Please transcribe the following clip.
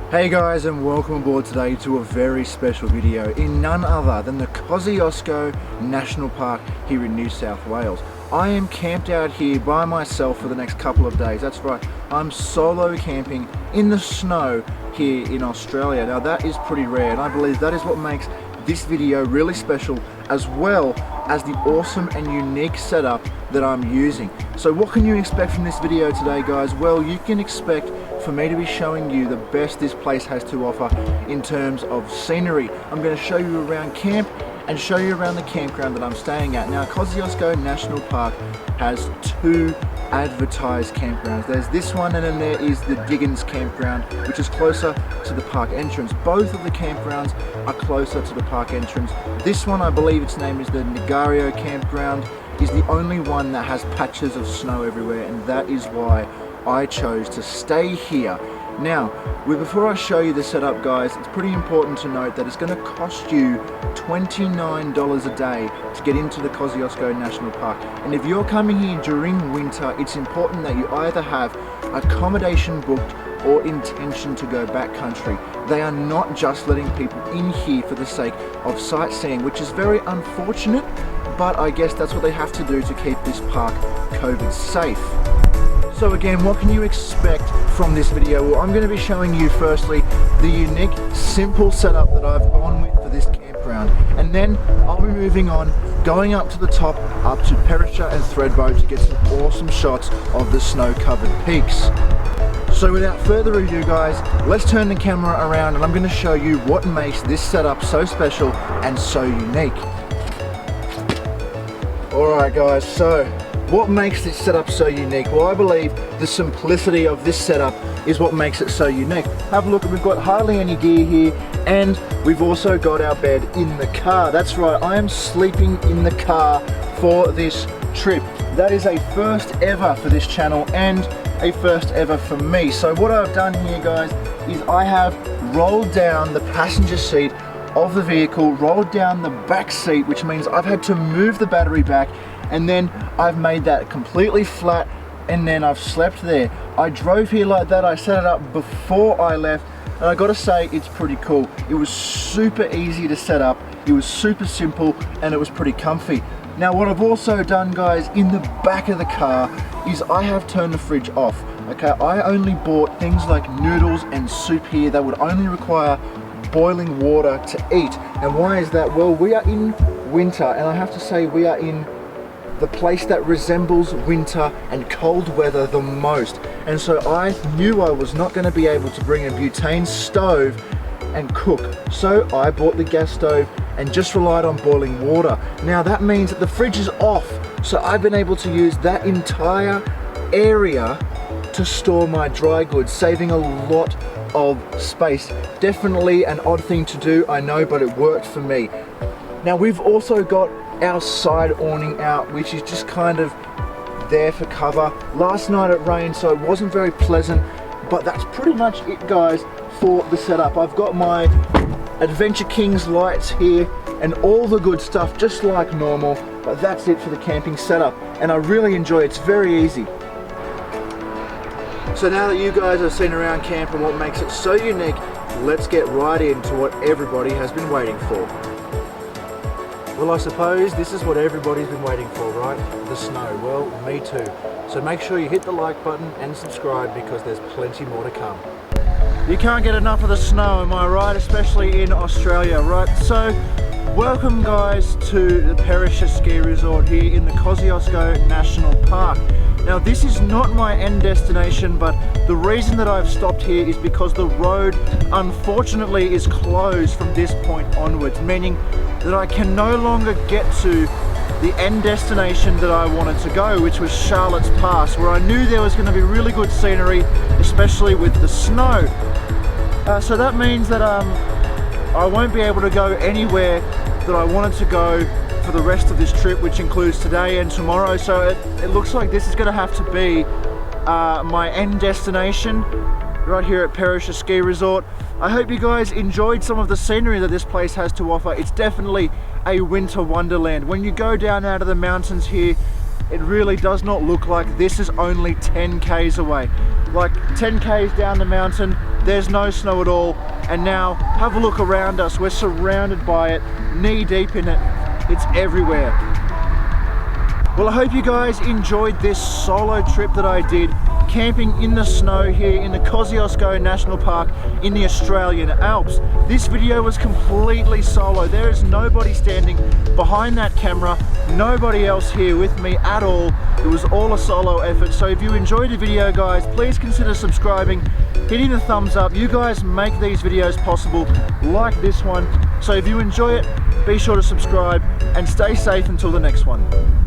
Hey guys, and welcome aboard today to a very special video in none other than the Kosciuszko National Park here in New South Wales. I am camped out here by myself for the next couple of days. That's right, I'm solo camping in the snow here in Australia. Now that is pretty rare, and I believe that is what makes this video really special, as well as the awesome and unique setup that I'm using. So what can you expect from this video today, guys? Well, you can expect for me to be showing you the best this place has to offer in terms of scenery. I'm going to show you around camp and show you around the campground that I'm staying at. Now, Kosciuszko National Park has two advertised campgrounds. There's this one, and then there is the Diggins campground, which is closer to the park entrance. Both of the campgrounds are closer to the park entrance. This one, I believe its name is the Negario campground, is the only one that has patches of snow everywhere, and that is why I chose to stay here. Now, before I show you the setup, guys, it's pretty important to note that it's going to cost you $29 a day to get into the Kosciuszko National Park. And if you're coming here during winter, it's important that you either have accommodation booked or intention to go backcountry. They are not just letting people in here for the sake of sightseeing, which is very unfortunate, but I guess that's what they have to do to keep this park COVID safe. So again, what can you expect from this video? Well, I'm going to be showing you firstly the unique, simple setup that I've gone with for this campground. And then I'll be moving on, going up to the top, up to Perisher and Thredbo to get some awesome shots of the snow-covered peaks. So without further ado, guys, let's turn the camera around and I'm going to show you what makes this setup so special and so unique. Alright guys, so what makes this setup so unique? Well, I believe the simplicity of this setup is what makes it so unique. Have a look, we've got hardly any gear here, and we've also got our bed in the car. That's right, I am sleeping in the car for this trip. That is a first ever for this channel and a first ever for me. So what I've done here, guys, is I have rolled down the passenger seat of the vehicle, rolled down the back seat, which means I've had to move the battery back, and then I've made that completely flat, and then I've slept there. I drove here like that, I set it up before I left, and I gotta say, it's pretty cool. It was super easy to set up, it was super simple, and it was pretty comfy. Now what I've also done, guys, in the back of the car is I have turned the fridge off. Okay, I only bought things like noodles and soup here that would only require boiling water to eat. And why is that? Well, we are in winter, and I have to say we are in the place that resembles winter and cold weather the most. And so I knew I was not going to be able to bring a butane stove and cook. So I bought the gas stove and just relied on boiling water. Now that means that the fridge is off, so I've been able to use that entire area to store my dry goods, saving a lot of space. Definitely an odd thing to do, I know, but it worked for me. Now we've also got our side awning out, which is just kind of there for cover. Last night it rained, so it wasn't very pleasant, but that's pretty much it, guys, for the setup. I've got my Adventure Kings lights here and all the good stuff just like normal, but that's it for the camping setup, and I really enjoy it. It's very easy. So now that you guys have seen around camp and what makes it so unique, let's get right into what everybody has been waiting for. Well, I suppose this is what everybody's been waiting for, right? The snow. Well, me too. So make sure you hit the like button and subscribe, because there's plenty more to come. You can't get enough of the snow, am I right? Especially in Australia, right? So welcome, guys, to the Perisher ski resort here in the Kosciuszko National Park. Now this is not my end destination, but the reason that I've stopped here is because the road unfortunately is closed from this point onwards, meaning that I can no longer get to the end destination that I wanted to go, which was Charlotte's Pass, where I knew there was going to be really good scenery, especially with the snow. So that means that I won't be able to go anywhere that I wanted to go for the rest of this trip, which includes today and tomorrow. So it looks like this is going to have to be my end destination right here at Perisher Ski Resort. I hope you guys enjoyed some of the scenery that this place has to offer. It's definitely a winter wonderland. When you go down out of the mountains here, it really does not look like this is only 10 k's away. like 10 k's down the mountain, there's no snow at all, and now have a look around us. We're surrounded by it, knee deep in it. It's everywhere. Well, I hope you guys enjoyed this solo trip that I did, camping in the snow here in the Kosciuszko National Park in the Australian Alps. This video was completely solo. There is nobody standing behind that camera, nobody else here with me at all. It was all a solo effort. So if you enjoyed the video, guys, please consider subscribing, hitting the thumbs up. You guys make these videos possible, like this one. So if you enjoy it, be sure to subscribe and stay safe until the next one.